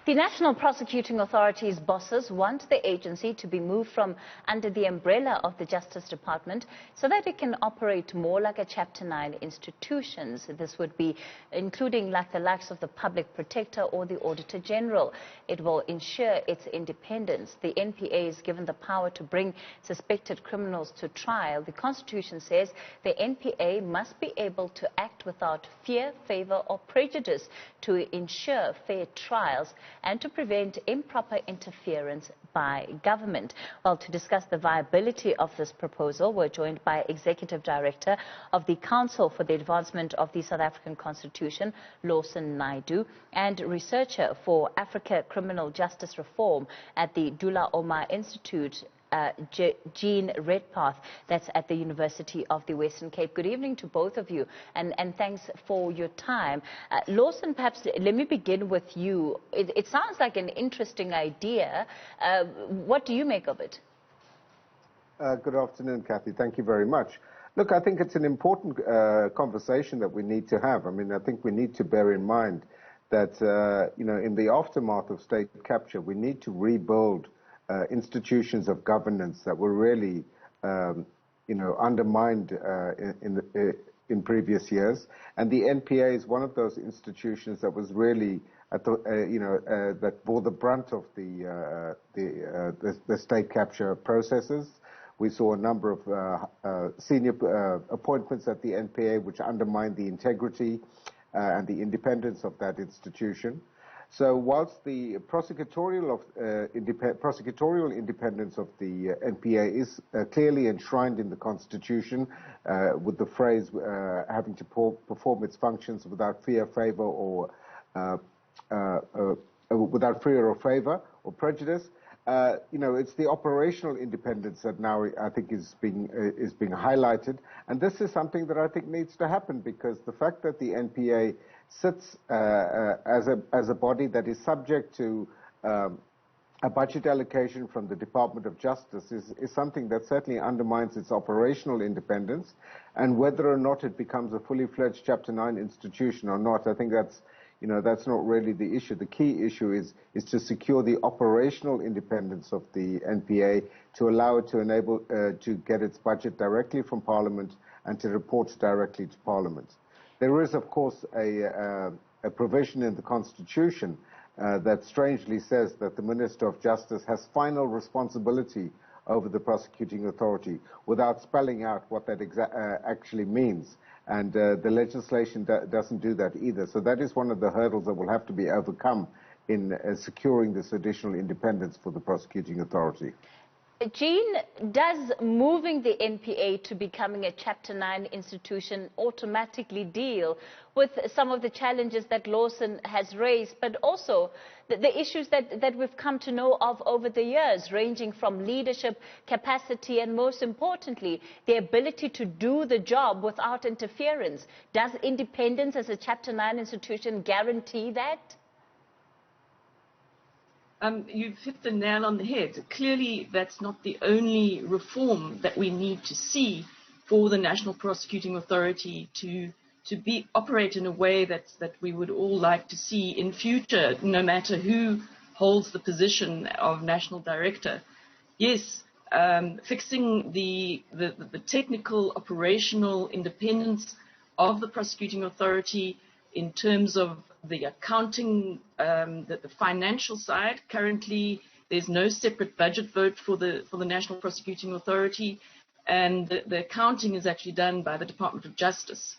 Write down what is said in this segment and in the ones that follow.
The National Prosecuting Authority's bosses want the agency to be moved from under the umbrella of the Justice Department so that it can operate more like a Chapter 9 institutions. This would be including like the likes of the Public Protector or the Auditor-General. It will ensure its independence. The NPA is given the power to bring suspected criminals to trial. The Constitution says the NPA must be able to act without fear, favor or prejudice to ensure fair trials and to prevent improper interference by government. Well, to discuss the viability of this proposal, we're joined by Executive Director of the Council for the Advancement of the South African Constitution, Lawson Naidoo, and researcher for Africa Criminal Justice Reform at the Dula Omar Institute, Jean Redpath, that's at the University of the Western Cape. Good evening to both of you, and thanks for your time. Lawson, perhaps let me begin with you. It sounds like an interesting idea. What do you make of it? Good afternoon, Kathy. Thank you very much. Look, I think it's an important conversation that we need to have. I mean, I think we need to bear in mind that, in the aftermath of state capture, we need to rebuild institutions of governance that were really, undermined in previous years, and the NPA is one of those institutions that was really at the, that bore the brunt of the state capture processes. We saw a number of senior appointments at the NPA which undermined the integrity and the independence of that institution. So whilst the prosecutorial independence of the NPA is clearly enshrined in the Constitution, with the phrase having to perform its functions without fear, favor, or without fear or favor or prejudice, it's the operational independence that now I think is being highlighted, and this is something that I think needs to happen, because the fact that the NPA sits as a body that is subject to a budget allocation from the Department of Justice is something that certainly undermines its operational independence, and whether or not it becomes a fully fledged Chapter 9 institution or not, I think that's not really the issue. The key issue is to secure the operational independence of the NPA, to allow it to enable to get its budget directly from Parliament and to report directly to Parliament. There is, of course, a provision in the Constitution that strangely says that the Minister of Justice has final responsibility over the prosecuting authority, without spelling out what that actually means. And the legislation doesn't do that either. So that is one of the hurdles that will have to be overcome in securing this additional independence for the prosecuting authority. Jean, does moving the NPA to becoming a Chapter 9 institution automatically deal with some of the challenges that Lawson has raised, but also the issues that we've come to know of over the years, ranging from leadership capacity and, most importantly, the ability to do the job without interference? Does independence as a Chapter 9 institution guarantee that? You've hit the nail on the head. Clearly, that's not the only reform that we need to see for the National Prosecuting Authority to operate in a way that we would all like to see in future, no matter who holds the position of National Director. Yes, fixing the technical operational independence of the Prosecuting Authority in terms of the accounting, the financial side. Currently, there's no separate budget vote for the National Prosecuting Authority, and the accounting is actually done by the Department of Justice.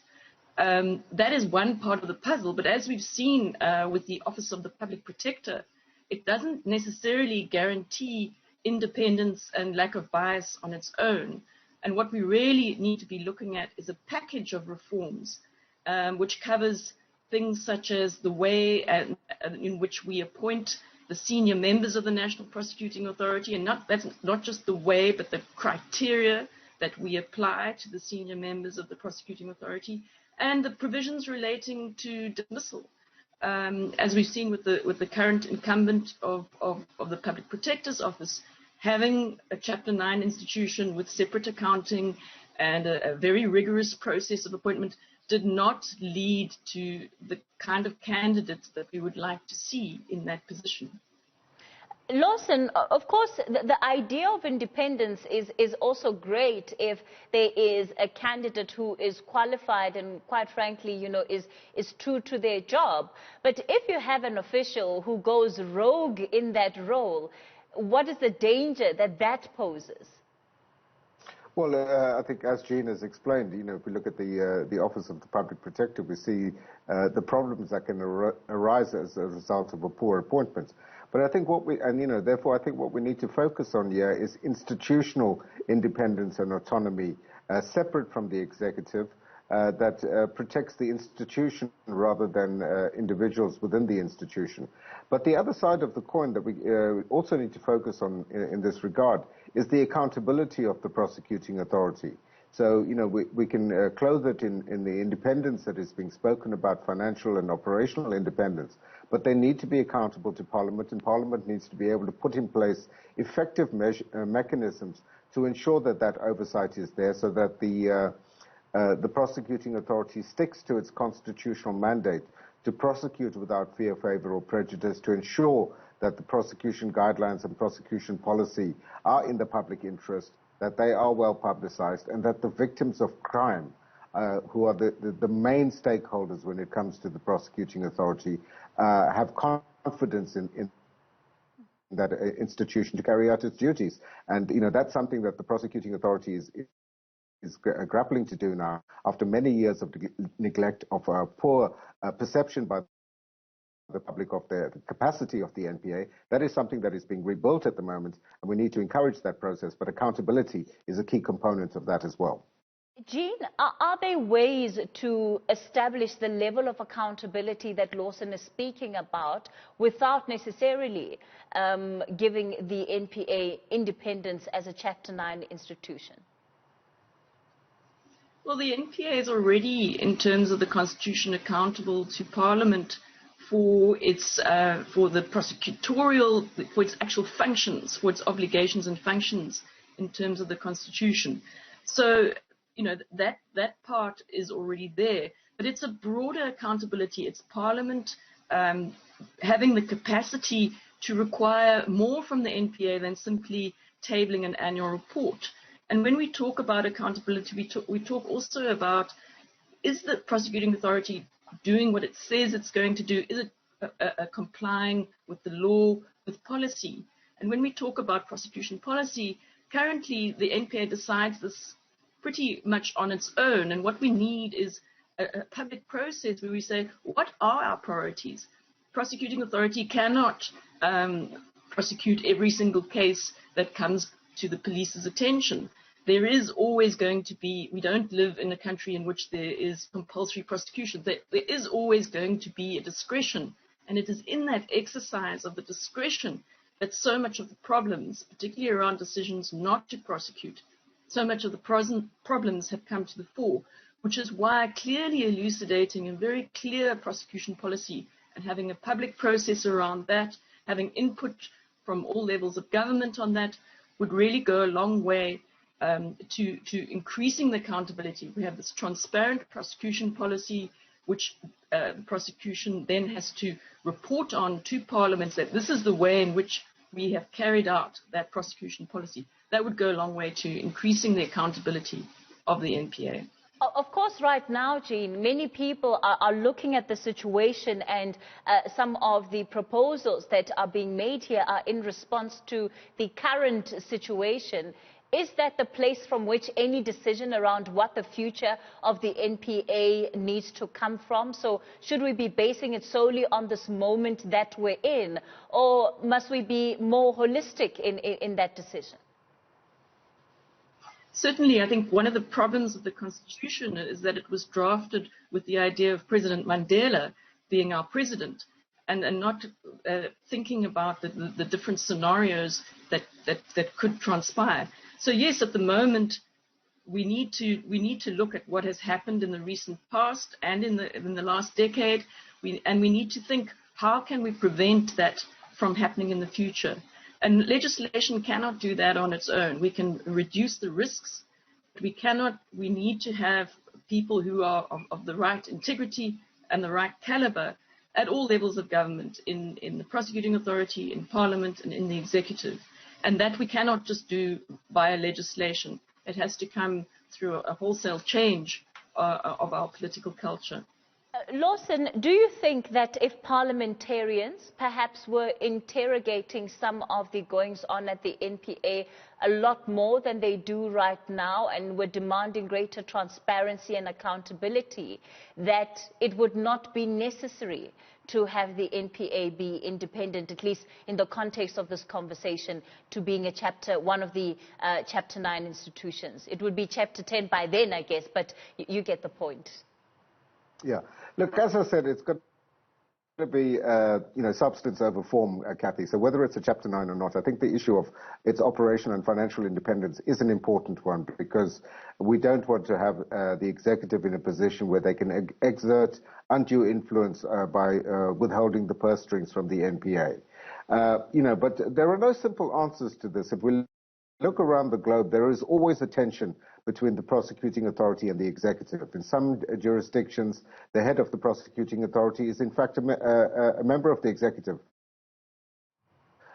That is one part of the puzzle, but as we've seen with the Office of the Public Protector, it doesn't necessarily guarantee independence and lack of bias on its own. And what we really need to be looking at is a package of reforms which covers things such as the way in which we appoint the senior members of the National Prosecuting Authority, and that's not just the way, but the criteria that we apply to the senior members of the Prosecuting Authority, and the provisions relating to dismissal. As we've seen with the current incumbent of the Public Protector's Office, having a Chapter 9 institution with separate accounting and a very rigorous process of appointment did not lead to the kind of candidates that we would like to see in that position. Lawson, of course, the idea of independence is also great if there is a candidate who is qualified and, quite frankly, is true to their job. But if you have an official who goes rogue in that role, what is the danger that poses? Well, I think, as Jean has explained, if we look at the Office of the Public Protector, we see the problems that can arise as a result of a poor appointment. But I think therefore I think what we need to focus on here is institutional independence and autonomy, separate from the executive, that protects the institution rather than individuals within the institution. But the other side of the coin that we also need to focus on in this regard is the accountability of the prosecuting authority. So, we can clothe it in the independence that is being spoken about, financial and operational independence, but they need to be accountable to Parliament, and Parliament needs to be able to put in place effective mechanisms to ensure that oversight is there, so that the prosecuting authority sticks to its constitutional mandate to prosecute without fear, favour or prejudice, to ensure that the prosecution guidelines and prosecution policy are in the public interest, that they are well publicized, and that the victims of crime, who are the main stakeholders when it comes to the prosecuting authority, have confidence in that institution to carry out its duties. And, that's something that the prosecuting authority is grappling to do now, after many years of neglect, of poor perception by the public of the capacity of the NPA. That is something that is being rebuilt at the moment, and we need to encourage that process, but accountability is a key component of that as well. Jean, are there ways to establish the level of accountability that Lawson is speaking about without necessarily giving the NPA independence as a Chapter 9 institution? Well, the NPA is already, in terms of the Constitution, accountable to Parliament for its for the prosecutorial, for its actual functions, for its obligations and functions in terms of the Constitution. So, that part is already there, but it's a broader accountability. It's Parliament having the capacity to require more from the NPA than simply tabling an annual report. And when we talk about accountability, we talk also about, is the prosecuting authority doing what it says it's going to do? Is it complying with the law, with policy? And when we talk about prosecution policy, currently the NPA decides this pretty much on its own. And what we need is a public process where we say, what are our priorities? Prosecuting authority cannot prosecute every single case that comes to the police's attention. There is always going to be, we don't live in a country in which there is compulsory prosecution. There is always going to be a discretion. And it is in that exercise of the discretion that so much of the problems, particularly around decisions not to prosecute, so much of the problems have come to the fore, which is why clearly elucidating a very clear prosecution policy and having a public process around that, having input from all levels of government on that, would really go a long way to increasing the accountability. We have this transparent prosecution policy, which the prosecution then has to report on to Parliament that this is the way in which we have carried out that prosecution policy. That would go a long way to increasing the accountability of the NPA. Of course, right now, Jean, many people are looking at the situation, and some of the proposals that are being made here are in response to the current situation. Is that the place from which any decision around what the future of the NPA needs to come from? So should we be basing it solely on this moment that we're in, or must we be more holistic in that decision? Certainly, I think one of the problems of the Constitution is that it was drafted with the idea of President Mandela being our president, and not thinking about the different scenarios that could transpire. So yes, at the moment, we need to look at what has happened in the recent past and in the last decade, and we need to think, how can we prevent that from happening in the future? And legislation cannot do that on its own. We can reduce the risks, but we need to have people who are of the right integrity and the right caliber at all levels of government, in the prosecuting authority, in Parliament, and in the executive. And that we cannot just do via legislation. It has to come through a wholesale change of our political culture. Lawson, do you think that if parliamentarians perhaps were interrogating some of the goings-on at the NPA a lot more than they do right now and were demanding greater transparency and accountability, that it would not be necessary to have the NPA be independent, at least in the context of this conversation, to being one of the Chapter 9 institutions? It would be Chapter 10 by then, I guess, but you get the point. Yeah. Look, as I said, it's got to be, substance over form, Kathy. So whether it's a Chapter 9 or not, I think the issue of its operational and financial independence is an important one, because we don't want to have the executive in a position where they can exert undue influence by withholding the purse strings from the NPA. But there are no simple answers to this. If we look around the globe, there is always a tension between the prosecuting authority and the executive. In some jurisdictions, the head of the prosecuting authority is in fact a member of the executive,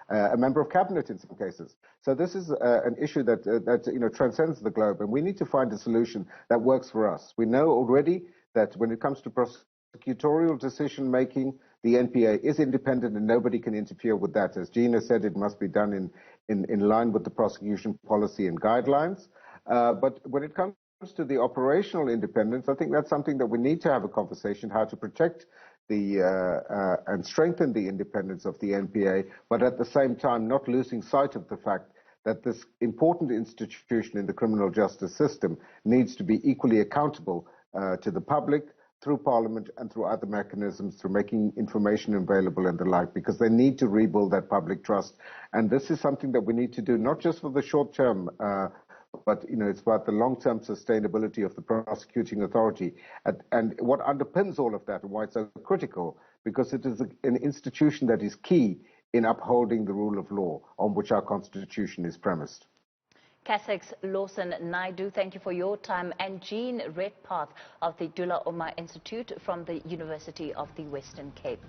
a member of cabinet in some cases. So this is an issue that transcends the globe, and we need to find a solution that works for us. We know already that when it comes to prosecutorial decision making, the NPA is independent and nobody can interfere with that. As Gina said, it must be done in line with the prosecution policy and guidelines. But when it comes to the operational independence, I think that's something that we need to have a conversation, how to protect and strengthen the independence of the NPA, but at the same time not losing sight of the fact that this important institution in the criminal justice system needs to be equally accountable to the public, through Parliament and through other mechanisms, through making information available and the like, because they need to rebuild that public trust. And this is something that we need to do, not just for the short term, but it's about the long-term sustainability of the prosecuting authority. And what underpins all of that, and why it's so critical, because it is an institution that is key in upholding the rule of law on which our Constitution is premised. Kassex, Lawson, Naidu, thank you for your time. And Jean Redpath of the Dullah Omar Institute from the University of the Western Cape.